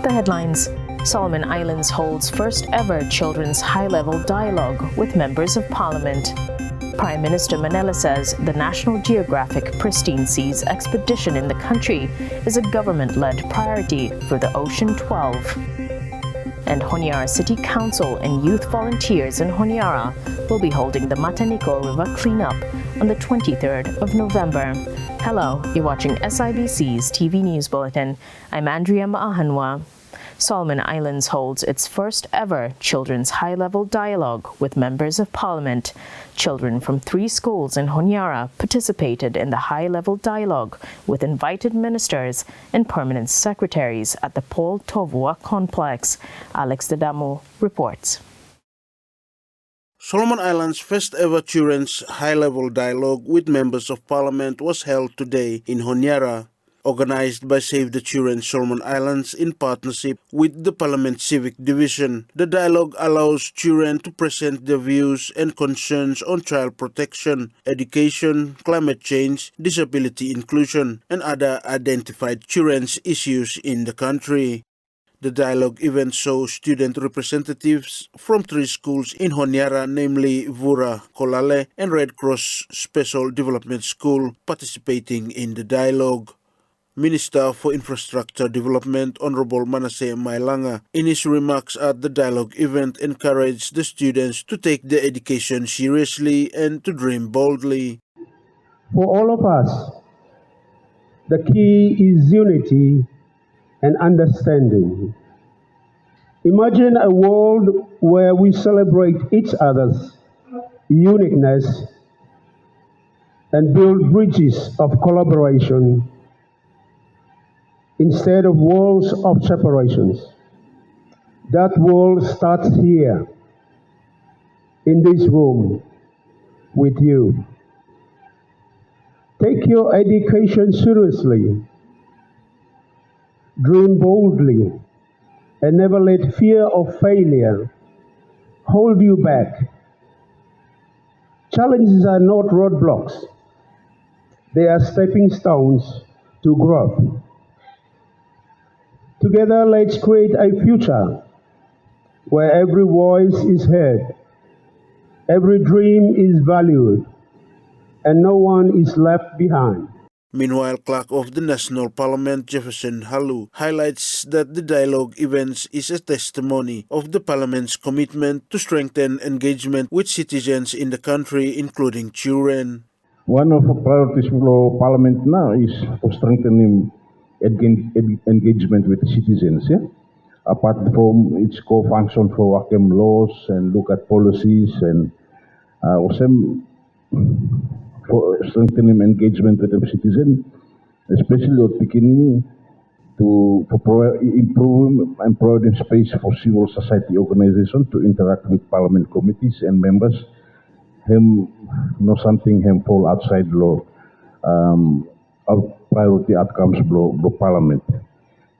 The headlines: Solomon Islands holds first ever children's high-level dialogue with members of parliament. Prime Minister Manela says the National Geographic Pristine Seas expedition in the country is a government-led priority for the Ocean 12. And Honiara City Council and youth volunteers in Honiara will be holding the Matanico River cleanup on the 23rd of November. Hello, you're watching SIBC's TV News Bulletin. I'm Andrea Maahanwa. Solomon Islands holds its first ever children's high-level dialogue with members of parliament. Children from 3 schools in Honiara participated in the high-level dialogue with invited ministers and permanent secretaries at the Paul Tovua complex. Alex Dadamu reports. Solomon Islands' first ever children's high-level dialogue with members of parliament was held today in Honiara. Organized by Save the Children Solomon Islands in partnership with the Parliament Civic Division, the dialogue allows children to present their views and concerns on child protection, education, climate change, disability inclusion, and other identified children's issues in the country. The dialogue event saw student representatives from 3 schools in Honiara, namely Vura, Kolale, and Red Cross Special Development School, participating in the dialogue. Minister for Infrastructure Development Honorable Manasseh Mailanga, in his remarks at the dialogue event, encouraged the students to take their education seriously and to dream boldly. For all of us, the key is unity and understanding. Imagine a world where we celebrate each other's uniqueness and build bridges of collaboration instead of walls of separations. That world starts here, in this room, with you. Take your education seriously, dream boldly, and never let fear of failure hold you back. Challenges are not roadblocks. They are stepping stones to growth. Together, let's create a future where every voice is heard, every dream is valued, and no one is left behind. Meanwhile, Clerk of the National Parliament Jefferson Halu highlights that the dialogue events is a testimony of the Parliament's commitment to strengthen engagement with citizens in the country, including children. One of the priorities for Parliament now is to strengthening engagement with the citizens. Yeah? Apart from its core function for working laws and look at policies and also for strengthening engagement with the citizen, especially at beginning to improve and provide space for civil society organizations to interact with Parliament committees and members who know something him fall outside law. Of priority outcomes of Parliament.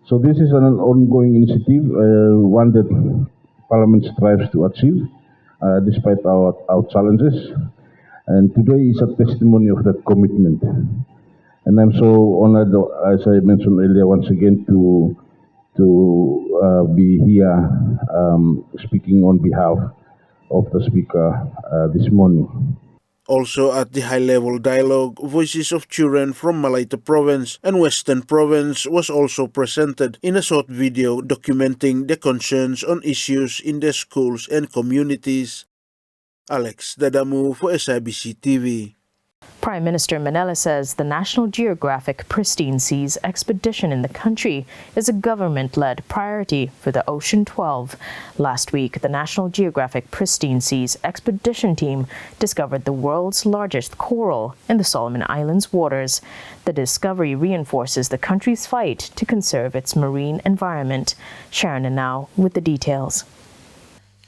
So this is an ongoing initiative, one that Parliament strives to achieve despite our challenges. And today is a testimony of that commitment. And I'm so honored, as I mentioned earlier, once again to be here speaking on behalf of the Speaker this morning. Also at the high-level dialogue, voices of children from Malaita Province and Western Province was also presented in a short video documenting their concerns on issues in their schools and communities. Alex Dadamu for SIBC TV. Prime Minister Manela says the National Geographic Pristine Seas expedition in the country is a government-led priority for the Ocean 12. Last week, the National Geographic Pristine Seas expedition team discovered the world's largest coral in the Solomon Islands waters. The discovery reinforces the country's fight to conserve its marine environment. Sharon Anau with the details.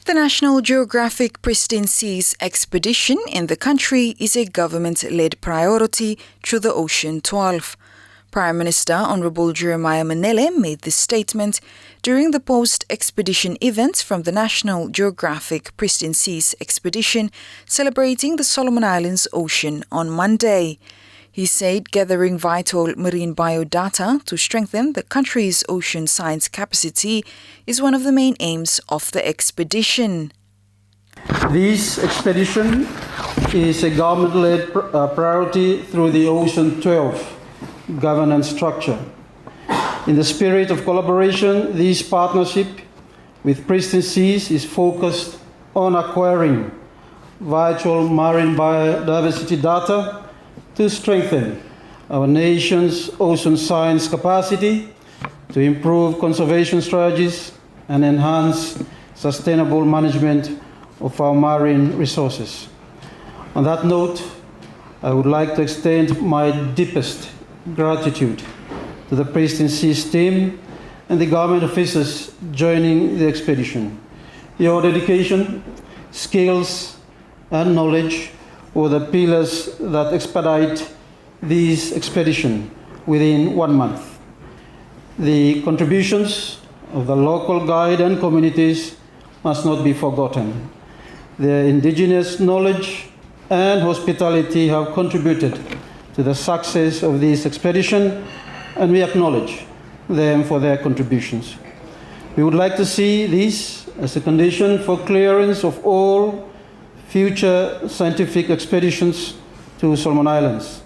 The National Geographic Pristine Seas expedition in the country is a government-led priority through the Ocean 12. Prime Minister Honorable Jeremiah Manele made this statement during the post-expedition event from the National Geographic Pristine Seas expedition celebrating the Solomon Islands Ocean on Monday. He said gathering vital marine biodata to strengthen the country's ocean science capacity is one of the main aims of the expedition. This expedition is a government-led priority through the Ocean 12 governance structure. In the spirit of collaboration, this partnership with Pristine Seas is focused on acquiring vital marine biodiversity data to strengthen our nation's ocean science capacity, to improve conservation strategies, and enhance sustainable management of our marine resources. On that note, I would like to extend my deepest gratitude to the Pristine Seas team and the government officers joining the expedition. Your dedication, skills, and knowledge were the pillars that expedite this expedition within 1 month. The contributions of the local guide and communities must not be forgotten. Their indigenous knowledge and hospitality have contributed to the success of this expedition, and we acknowledge them for their contributions. We would like to see this as a condition for clearance of all future scientific expeditions to Solomon Islands.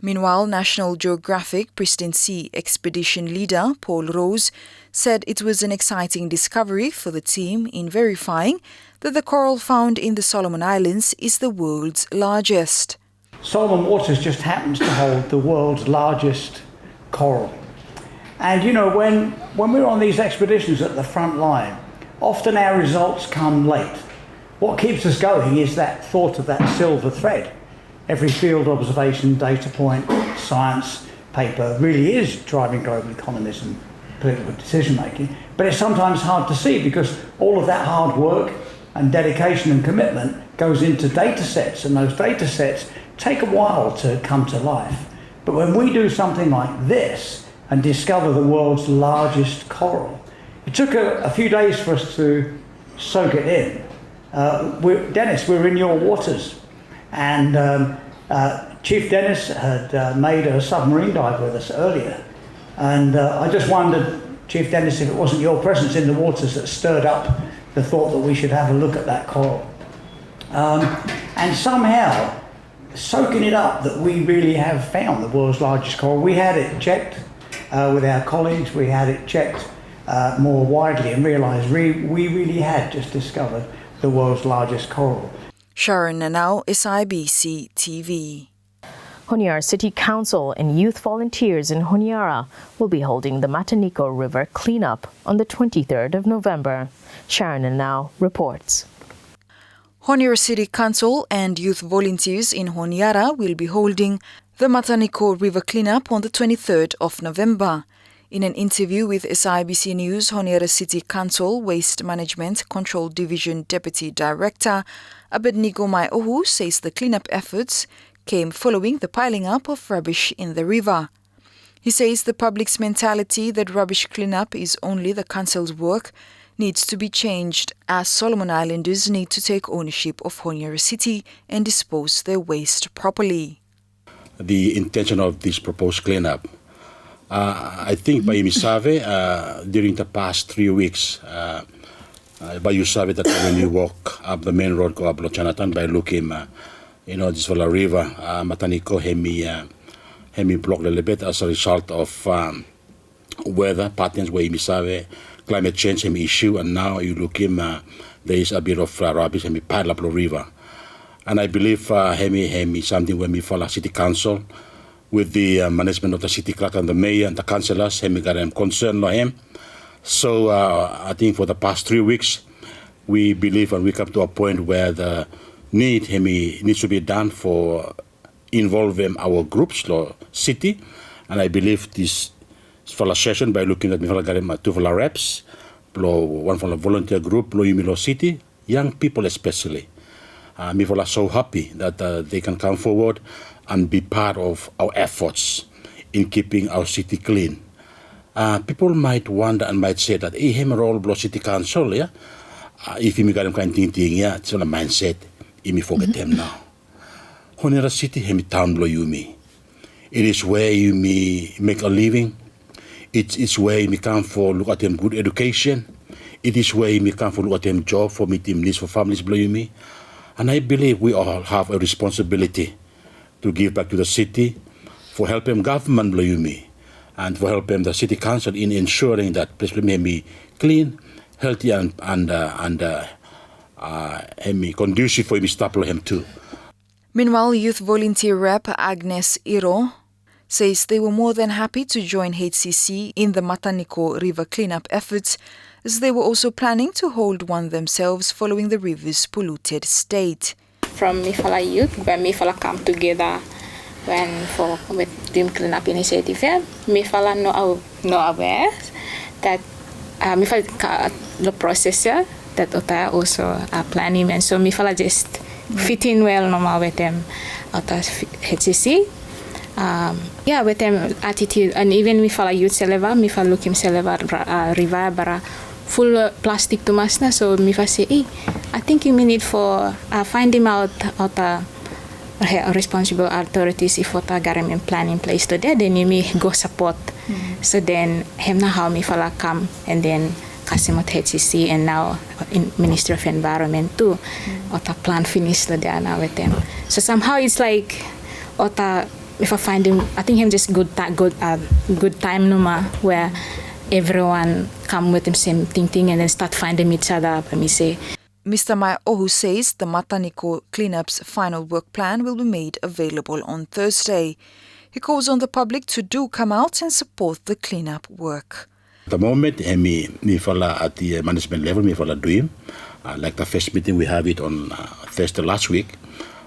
Meanwhile, National Geographic Pristine Sea Expedition leader Paul Rose said it was an exciting discovery for the team in verifying that the coral found in the Solomon Islands is the world's largest. Solomon Waters just happens to hold the world's largest coral. And you know, when we're on these expeditions at the front line, often our results come late. What keeps us going is that thought of that silver thread. Every field observation, data point, science paper really is driving global economies and political decision making, but it's sometimes hard to see because all of that hard work and dedication and commitment goes into data sets, and those data sets take a while to come to life. But when we do something like this and discover the world's largest coral, it took a few days for us to soak it in. Dennis, we're in your waters, and Chief Dennis had made a submarine dive with us earlier, and I just wondered, Chief Dennis, if it wasn't your presence in the waters that stirred up the thought that we should have a look at that coral. And somehow, soaking it up that we really have found the world's largest coral. We had it checked with our colleagues, we had it checked more widely and realised we really had just discovered the world's largest coral. Sharon Nanau, SIBC TV. Honiara City Council and youth volunteers in Honiara will be holding the Matanico River cleanup on the 23rd of November. Sharon Nanau reports. Honiara City Council and youth volunteers in Honiara will be holding the Matanico River cleanup on the 23rd of November. In an interview with SIBC News, Honiara City Council Waste Management Control Division Deputy Director Abednego Maiohu says the cleanup efforts came following the piling up of rubbish in the river. He says the public's mentality that rubbish cleanup is only the council's work needs to be changed, as Solomon Islanders need to take ownership of Honiara City and dispose their waste properly. The intention of this proposed cleanup, I think by Misave, during the past 3 weeks, by Misave, that when you walk up the main road, go up Jonathan, by looking, this river, Matanico, hemi blocked a little bit as a result of weather patterns where Misave, climate change issue, and now you look there is a bit of rubbish and pile up the river. And I believe something when we follow City Council with the management of the city clerk and the mayor and the councillors, got a concern on him. So I think for the past 3 weeks, we believe and we come to a point where the needs to be done for involving our groups, the city, and I believe this for a session by looking at two reps, one from a volunteer group, Yumilo City, young people especially. People are so happy that they can come forward and be part of our efforts in keeping our city clean. People might wonder and might say that, him role blow city council, yeah? If you got kind of thing, it's on a mindset, you forget them now. Honiara City, him town blow you me. It is where you may make a living. It is where you may come for look at them good education. It is where you may come for look at them job for meeting needs for families below me. And I believe we all have a responsibility to give back to the city for helping government below me and for helping the city council in ensuring that place may be clean, healthy and conducive for him to him too. Meanwhile, youth volunteer rep Agnes Iro says they were more than happy to join HCC in the Mataniko River cleanup efforts, as they were also planning to hold one themselves following the river's polluted state. From Mifala Youth, where Mifala come together with Dream Cleanup Initiative, Mifala no aware that Mifala the processor that Ota also planning, and so Mifala just fit in well normal with them Ota HCC. With them attitude, and even Mifala Youth seleva, Mifala look him seleva river bara full plastic to masna, so Mifala say, I think you need for find him out responsible authorities if what government plan in place to there, then you may go support. So then him na how Mifala come and then Kasimot HCC and now in Ministry of Environment too. Ota plan finish to there now with them. So somehow it's like Ota if I find him, I think him just good time numa where everyone come with the same thing and then start finding each other. Let me say. Mr. Mai Ohu says the Mataniko cleanup's final work plan will be made available on Thursday. He calls on the public to do come out and support the cleanup work. At the moment, me follow at the management level, me follow doing. Like the first meeting we have it on Thursday last week,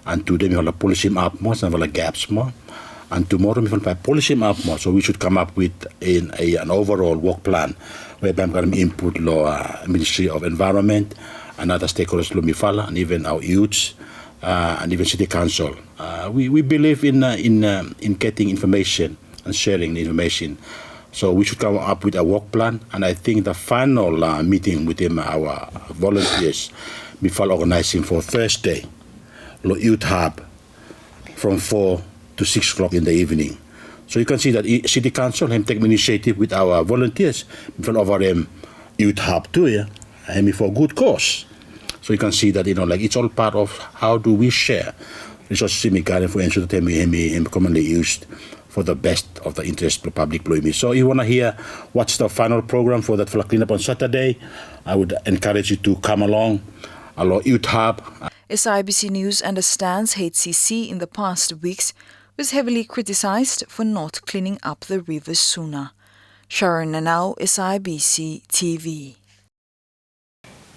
and today we follow polish him up more, and follow gaps more. And tomorrow we will polish him up more, so we should come up with an overall work plan whereby I'm going to input Ministry of Environment and other stakeholders, Lumifala, and even our youths and even City Council. We believe in getting information and sharing the information, so we should come up with a work plan. And I think the final meeting with our volunteers, we will organizing for Thursday, Youth Hub, from 4 to 6 o'clock in the evening. So you can see that City Council have taken initiative with our volunteers from over Youth Hub too, and for good cause. So you can see that it's all part of how do we share resources in the garden for ensure that we commonly used for the best of the interest of public employee. So you want to hear what's the final program for that for cleanup on Saturday, I would encourage you to come along. Our Youth Hub. SIBC News understands HCC in the past weeks was heavily criticized for not cleaning up the river sooner. Sharon Nanau, SIBC TV.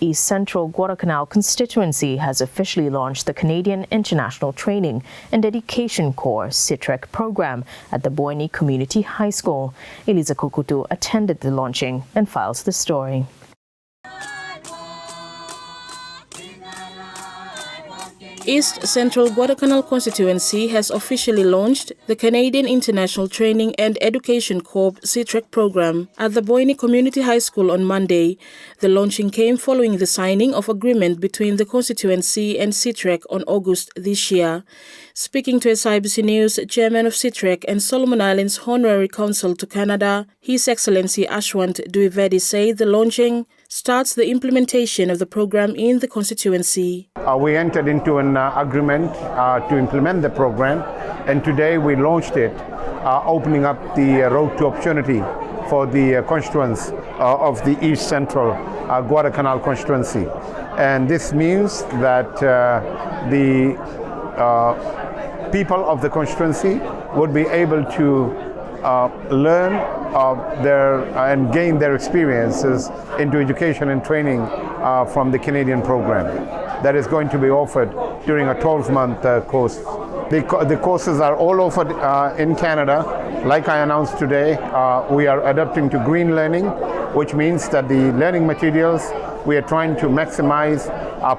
East Central Guadalcanal constituency has officially launched the Canadian International Training and Education Corps (CITREC) program at the Boyne Community High School. Eliza Kukutu attended the launching and files the story. East Central Guadalcanal constituency has officially launched the Canadian International Training and Education Corps (CITREC) program at the Boyne Community High School on Monday. The launching came following the signing of agreement between the constituency and CITREC on August this year. Speaking to SIBC News, Chairman of CITREC and Solomon Islands Honorary Consul to Canada, His Excellency Ashwant Dwivedi said the launching starts the implementation of the program in the constituency. We entered into an agreement to implement the program, and today we launched it, opening up the road to opportunity for the constituents of the East Central Guadalcanal constituency. And this means that the people of the constituency would be able to learn and gain their experiences into education and training from the Canadian program that is going to be offered during a 12-month course. The courses are all offered in Canada. Like I announced today, we are adapting to green learning, which means that the learning materials we are trying to maximize,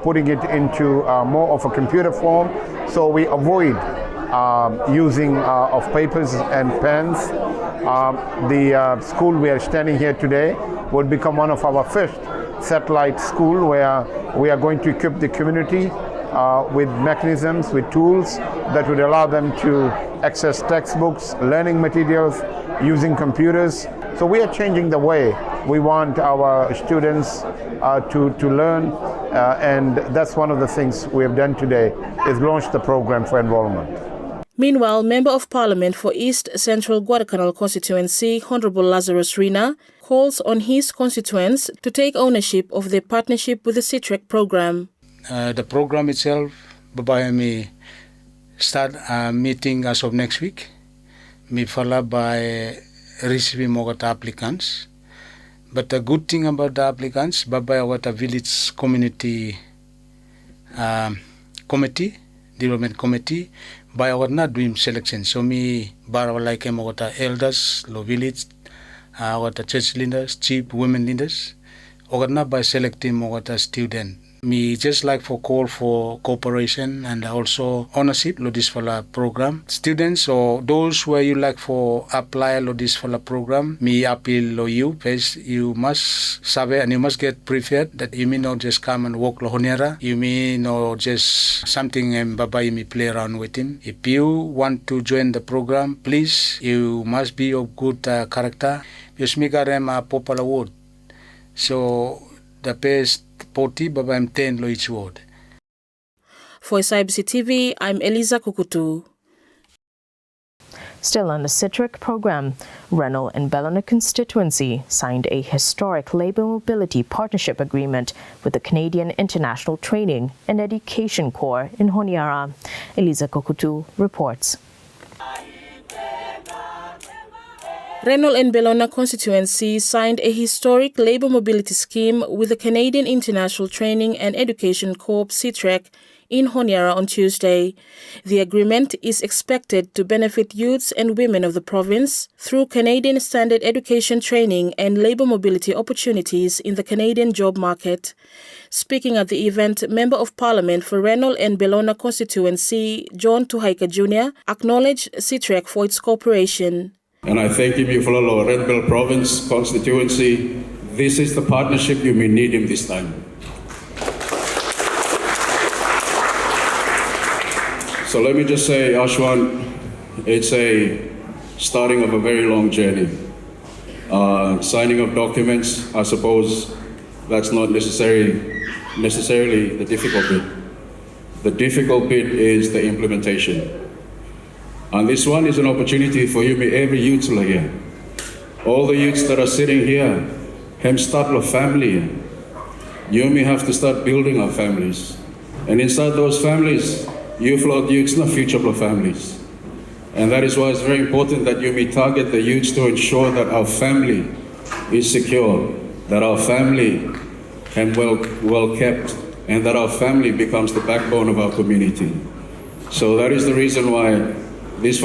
putting it into more of a computer form, so we avoid using of papers and pens. The school we are standing here today would become one of our first satellite school where we are going to equip the community with mechanisms, with tools that would allow them to access textbooks, learning materials, using computers. So we are changing the way we want our students to learn, and that's one of the things we have done today, is launch the program for enrollment. Meanwhile, Member of Parliament for East Central Guadalcanal constituency, Honorable Lazarus Rina, calls on his constituents to take ownership of their partnership with the CITREC program. The program itself, may start a meeting as of next week. Me followed by receiving more applicants. But the good thing about the applicants, what a village community committee, development committee, by our not doing selection. So me bar like what elders, low village, what church leaders, chief women leaders, or not by selecting what a student. Me just like for call for cooperation and also ownership lo this for the program. Students or those where you like for apply lo this for the program, me appeal lo you first you must sabe and you must get prepared that you may not just come and walk lo Honiara. You may not just something and baba you may play around with him. If you want to join the program, please you must be of good character. You speak a popular word. So the best 40, but I'm 10 lo each word. For SIBC TV, I'm Eliza Kukutu. Still on the CITREC program, Rennell and Bellona constituency signed a historic Labour Mobility Partnership Agreement with the Canadian International Training and Education Corps in Honiara. Eliza Kukutu reports. Rennell and Bellona constituency signed a historic labour mobility scheme with the Canadian International Training and Education Corps (CITREC) in Honiara on Tuesday. The agreement is expected to benefit youths and women of the province through Canadian standard education training and labour mobility opportunities in the Canadian job market. Speaking at the event, Member of Parliament for Rennell and Bellona constituency, John Tuhaika Jr., acknowledged CITREC for its cooperation. And I thank you for the Red Bell Province constituency. This is the partnership you may need in this time. So let me just say, Ashwan, it's a starting of a very long journey. Signing of documents, I suppose that's not necessarily the difficult bit. The difficult bit is the implementation. And this one is an opportunity for you, every youth here. All the youths that are sitting here, have start a family. You may have to start building our families. And inside those families, you float youths, not future families. And that is why it's very important that you may target the youths to ensure that our family is secure, that our family can well kept, and that our family becomes the backbone of our community. So that is the reason why this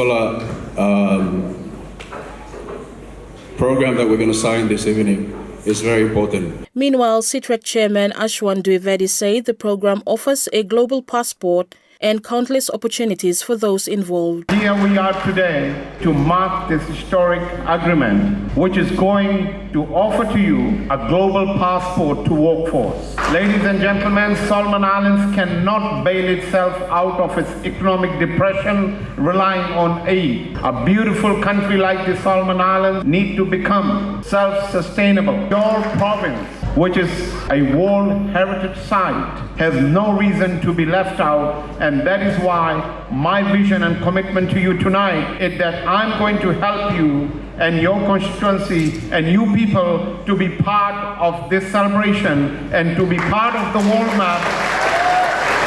program that we're going to sign this evening is very important. Meanwhile, CITREC Chairman Ashwan Dwivedi said the program offers a global passport and countless opportunities for those involved. Here we are today to mark this historic agreement, which is going to offer to you a global passport to workforce. Ladies and gentlemen, Solomon Islands cannot bail itself out of its economic depression relying on aid. A beautiful country like the Solomon Islands need to become self-sustainable. Your province, which is a World Heritage Site, has no reason to be left out, and that is why my vision and commitment to you tonight is that I'm going to help you and your constituency and you people to be part of this celebration and to be part of the world map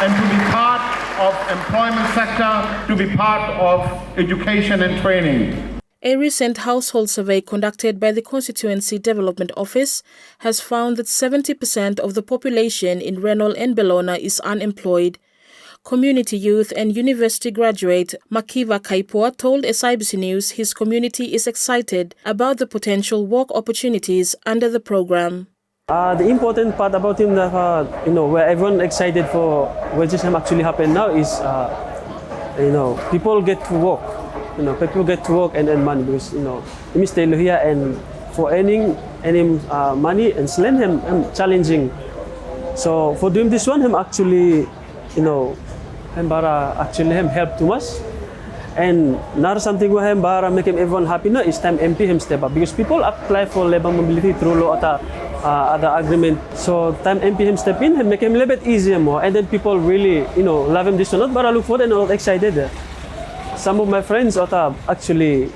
and to be part of employment sector, to be part of education and training. A recent household survey conducted by the Constituency Development Office has found that 70% of the population in Rennell and Bellona is unemployed. Community youth and university graduate Makiva Kaipua told SIBC News his community is excited about the potential work opportunities under the program. The important part about him that where everyone excited for what just actually happened now is people get to work. People get to work and earn money because he stay here and for earning money and lend him challenging. So for doing this one, him actually hem bara actually hem help too much. And another something we hem bara make him everyone happy no is time MP him step up because people apply for labor mobility through law at other agreement. So time MP him step in him make him a little bit easier more, and then people really love him this or not. But I look forward and I'm excited. Some of my friends actually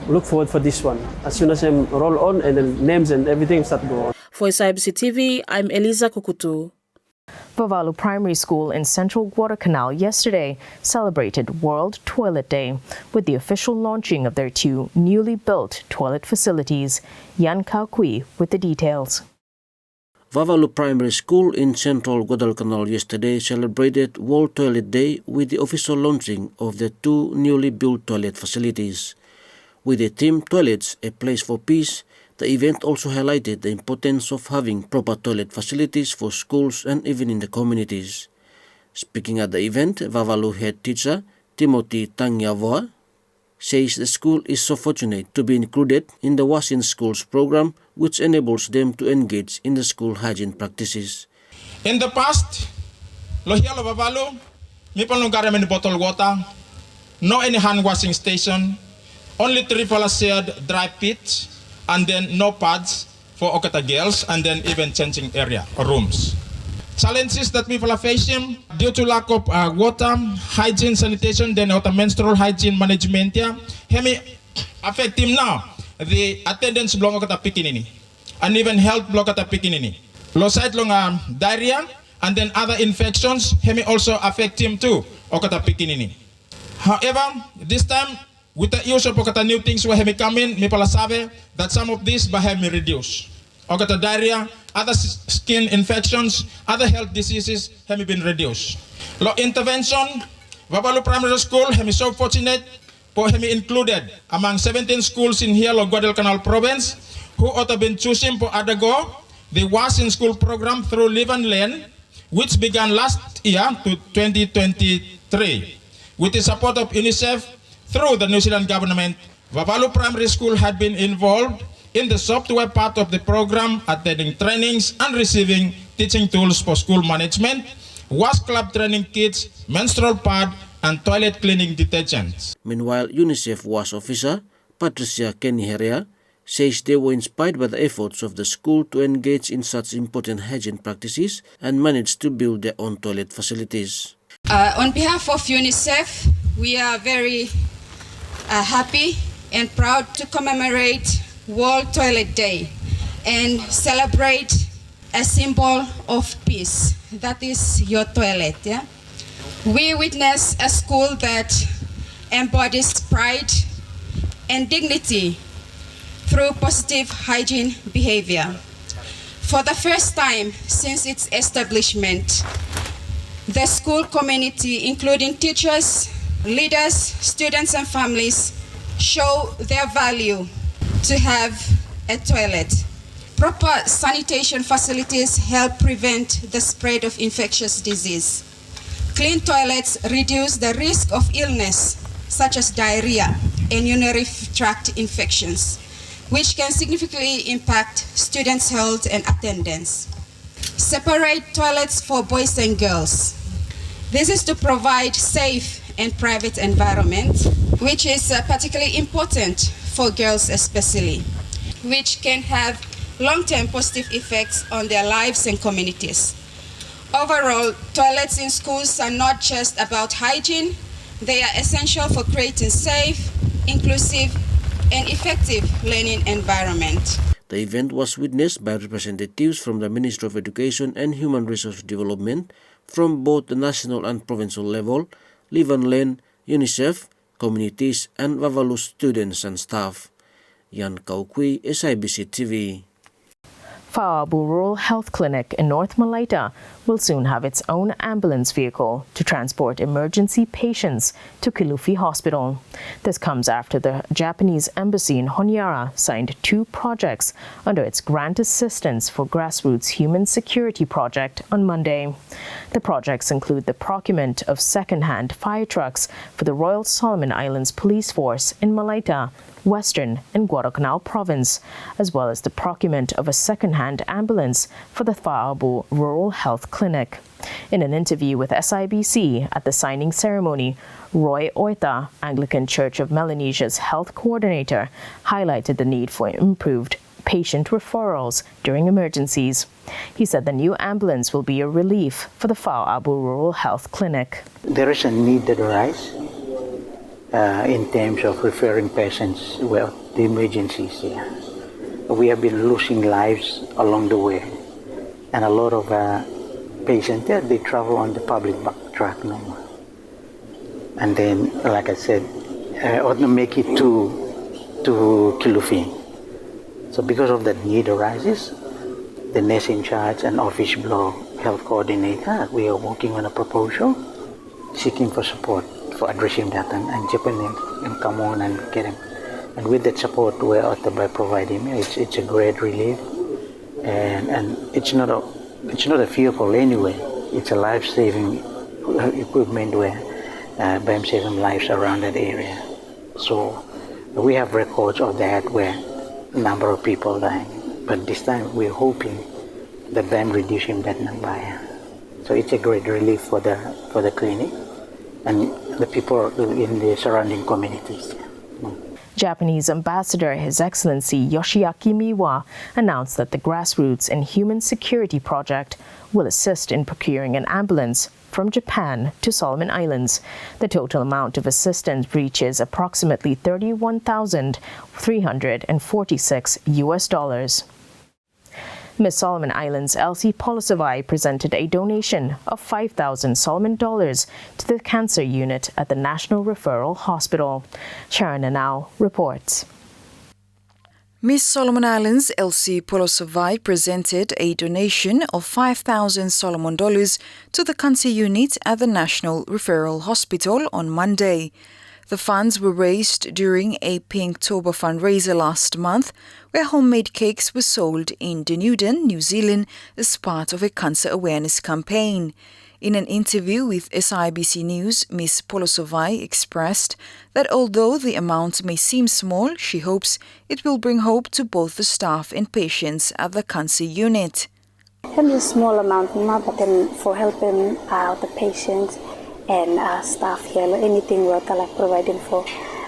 look forward for this one as soon as him roll on and then names and everything start go on. For SIBC TV, I'm Eliza Kukutu. Vavalu Primary School in Central Guadalcanal yesterday celebrated World Toilet Day with the official launching of their 2 newly built toilet facilities. Yan Kaukui with the details. Vavalu Primary School in Central Guadalcanal yesterday celebrated World Toilet Day with the official launching of the 2 newly built toilet facilities. With the theme Toilets, a Place for Peace, the event also highlighted the importance of having proper toilet facilities for schools and even in the communities. Speaking at the event, Vavalu head teacher Timothy Tangyavoa says the school is so fortunate to be included in the Wash in Schools program, which enables them to engage in the school hygiene practices. In the past, lohia lo Vavalu, mipon no garment bottle water, no any hand washing station, only 3 shared dry pits, and then no pads for Okata girls, and then even changing area or rooms. Challenges that people are facing due to lack of water, hygiene, sanitation, then also menstrual hygiene management. Hemi affect him now. The attendance block Okata Pikinini, and even health block Okata Pikinini. Low side long diarrhea, and then other infections. Hemi also affect him too Okata Pikinini. However, this time, with the use of new things where he come in, people sabe that some of these by me reduce. Diarrhea, other skin infections, other health diseases have been reduced. Law intervention, Vavalu Primary School, he is so fortunate for him included among 17 schools in here, Guadalcanal province, who have been choosing for undergo the Wash in School program through Live and Learn, which began last year to 2023. With the support of UNICEF, through the New Zealand government, Vavalu Primary School had been involved in the software part of the program, attending trainings and receiving teaching tools for school management, wash club training kits, menstrual pad, and toilet cleaning detergents. Meanwhile, UNICEF WASH officer Patricia Honiara says they were inspired by the efforts of the school to engage in such important hygiene practices and managed to build their own toilet facilities. On behalf of UNICEF, we are very happy and proud to commemorate World Toilet Day and celebrate a symbol of peace. That is your toilet. Yeah? We witness a school that embodies pride and dignity through positive hygiene behavior. For the first time since its establishment, the school community, including teachers, leaders, students, and families, show their value to have a toilet. Proper sanitation facilities help prevent the spread of infectious disease. Clean toilets reduce the risk of illness, such as diarrhea and urinary tract infections, which can significantly impact students' health and attendance. Separate toilets for boys and girls. This is to provide safe and private environment, which is particularly important for girls especially, which can have long-term positive effects on their lives and communities. Overall, toilets in schools are not just about hygiene, they are essential for creating safe, inclusive, and effective learning environment. The event was witnessed by representatives from the Ministry of Education and Human Resource Development from both the national and provincial level, Live and Learn, UNICEF, communities, and Vavalu students and staff. Yan Kaukui, SIBC TV. Fa'abu Rural Health Clinic in North Malaita will soon have its own ambulance vehicle to transport emergency patients to Kilufi Hospital. This comes after the Japanese embassy in Honiara signed 2 projects under its Grant Assistance for Grassroots Human Security Project on Monday. The projects include the procurement of second-hand fire trucks for the Royal Solomon Islands Police Force in Malaita, Western and Guadalcanal province, as well as the procurement of a second-hand ambulance for the Fa'abu Rural Health Clinic. In an interview with SIBC at the signing ceremony, Roy Oita, Anglican Church of Melanesia's health coordinator, highlighted the need for improved patient referrals during emergencies. He said the new ambulance will be a relief for the Fa'abu Rural Health Clinic. There is a need that arises in terms of referring patients to the emergencies here. We have been losing lives along the way, and a lot of patients there, they travel on the public back track now. And then, like I said, ought to make it to Kilufin. So because of that need arises, the nurse in charge and office block health coordinator, we are working on a proposal seeking for support for addressing that and Japan and come on and get him. And with that support, we're out by providing it's a great relief, and it's not a vehicle anyway. It's a life-saving equipment where by saving lives around that area. So we have records of that where a number of people dying, but this time we're hoping that them reducing that number. So it's a great relief for the clinic and the people in the surrounding communities. Japanese Ambassador His Excellency Yoshiaki Miwa announced that the Grassroots and Human Security Project will assist in procuring an ambulance from Japan to Solomon Islands. The total amount of assistance reaches approximately $31,346. Miss Solomon Islands Elsie Polosavai presented a donation of 5,000 Solomon dollars to the cancer unit at the National Referral Hospital. Sharon Anau reports. Miss Solomon Islands Elsie Polosavai presented a donation of 5,000 Solomon dollars to the cancer unit at the National Referral Hospital on Monday. The funds were raised during a Pinktober fundraiser last month, where homemade cakes were sold in Dunedin, New Zealand, as part of a cancer awareness campaign. In an interview with SIBC News, Ms. Polosavai expressed that although the amount may seem small, she hopes it will bring hope to both the staff and patients at the cancer unit. It's a small amount, but then for helping the patients and staff here, anything we're like providing for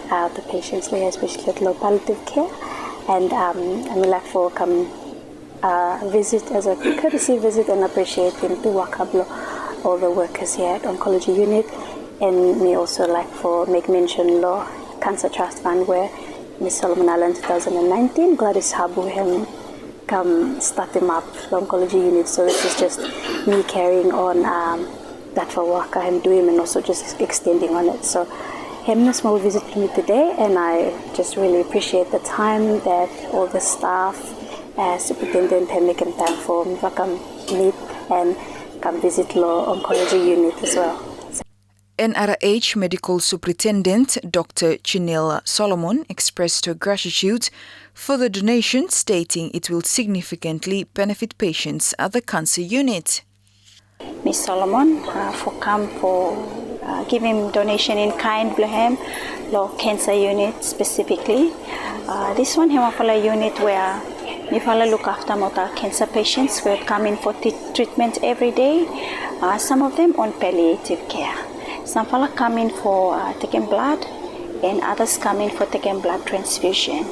the patients here, especially at low palliative care. And I would like for come visit as a courtesy visit and appreciating the work of all the workers here at Oncology Unit. And me also like for make mention law Cancer Trust Fund where Miss Solomon Island 2019 Gladys Habu him come start him up the Oncology Unit. So this is just me carrying on that for work I'm doing and also just extending on it. So having a small visit to me today, and I just really appreciate the time that all the staff, superintendent have making time for me to come meet and come visit the Oncology Unit as well. NRH Medical Superintendent Dr. Chinela Solomon expressed her gratitude for the donation, stating it will significantly benefit patients at the cancer unit. Miss Solomon for come for giving donation in kind Blahem law cancer unit specifically. This one hemophilia unit where we look after motor cancer patients who come in for treatment every day. Some of them on palliative care. Some fella come in for taking blood, and others come in for taking blood transfusion.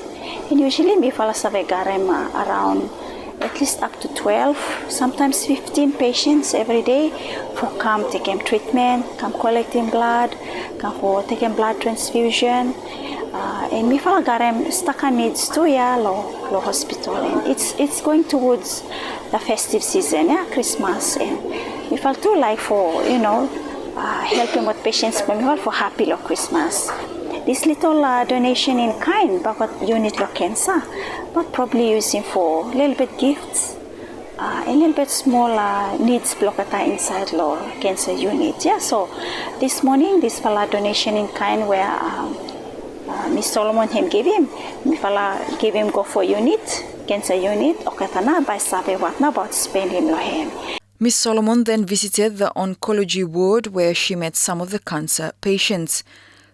And usually we fella savegarem around at least up to 12, sometimes 15 patients every day for come taking treatment, come collecting blood, come for taking blood transfusion. And we feel Staka needs to lo hospital. And it's going towards the festive season, Christmas. And we feel too like for, helping with patients, but we feel for happy lo Christmas. This little donation in kind, but what unit lo cancer, but probably using for a little bit gifts, a little bit smaller needs blockata inside lo cancer unit. Yeah, so this morning, this fella donation in kind where Miss Solomon him gave him, me fella gave him go for unit, cancer unit, okatana by sabe what na about spend him lo him. Miss Solomon then visited the oncology ward where she met some of the cancer patients.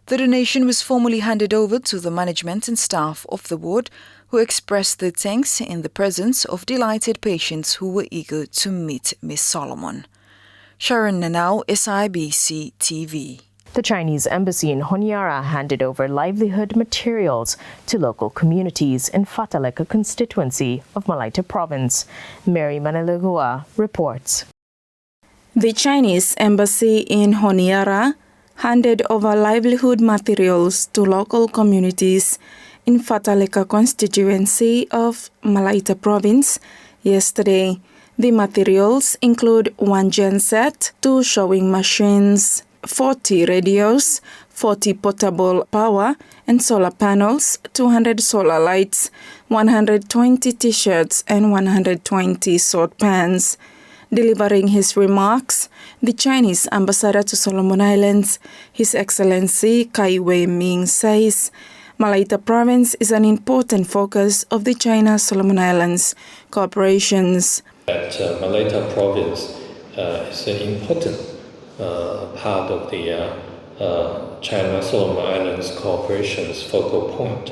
The donation was formally handed over to the management and staff of the ward, who expressed their thanks in the presence of delighted patients who were eager to meet Ms. Solomon. Sharon Nanau, SIBC TV. The Chinese embassy in Honiara handed over livelihood materials to local communities in Fataleka constituency of Malaita province. Mary Manalagua reports. The Chinese embassy in Honiara handed over livelihood materials to local communities in Fataleka constituency of Malaita province yesterday. The materials include 1 genset, 2 showing machines, 40 radios, 40 portable power and solar panels, 200 solar lights, 120 t-shirts and 120 sword pans. Delivering his remarks, the Chinese ambassador to Solomon Islands, His Excellency Kai Wei-ming, says Malaita province is an important focus of the China-Solomon Islands cooperations. Malaita province is an important part of the China-Solomon Islands cooperation's focal point.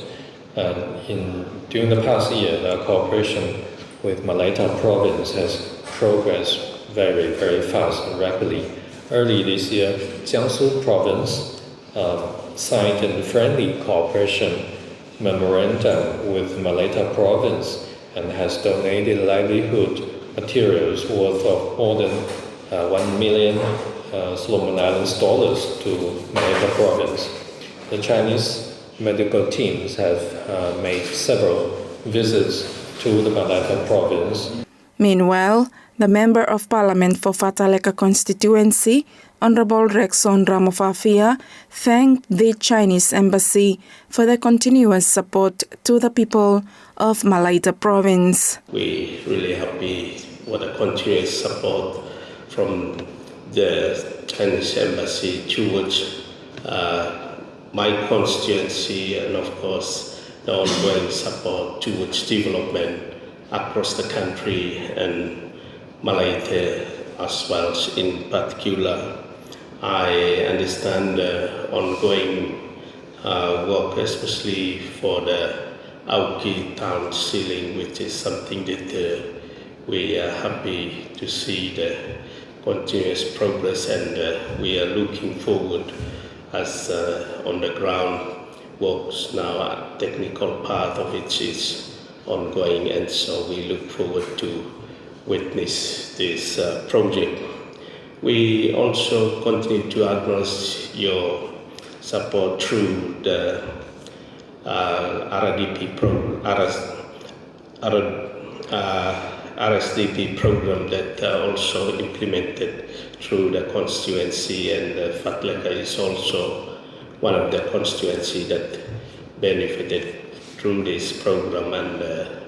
During the past year, our cooperation with Malaita province has progressed very, very fast and rapidly. Early this year, Jiangsu province signed a friendly cooperation memorandum with Malaita province and has donated livelihood materials worth of more than 1 million Solomon Islands dollars to Malaita province. The Chinese medical teams have made several visits to the Malaita province. Meanwhile, the Member of Parliament for Fataleka constituency, Honorable Rexon Ramofafia, thanked the Chinese embassy for their continuous support to the people of Malaita province. We're really happy with the continuous support from the Chinese embassy towards my constituency and of course the ongoing support towards development across the country and Malaita as well in particular. I understand the ongoing work, especially for the Auki town ceiling, which is something that we are happy to see the continuous progress, and we are looking forward as on the ground works now, a technical part of it is ongoing, and so we look forward to witness this project. We also continue to acknowledge your support through the RSDP program that also implemented through the constituency, and Fataleka is also one of the constituency that benefited through this program, and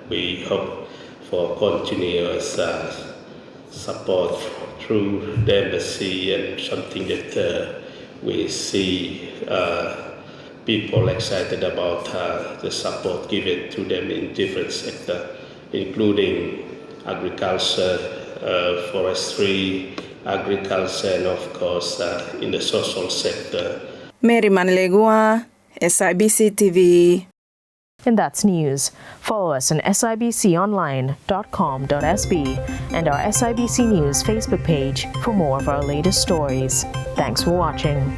we hope for continuous support through the embassy, and something that we see people excited about the support given to them in different sectors, including agriculture, forestry, agriculture, and of course in the social sector. Mary Manlegua, SIBC TV. And that's news. Follow us on sibconline.com.sb and our SIBC News Facebook page for more of our latest stories. Thanks for watching.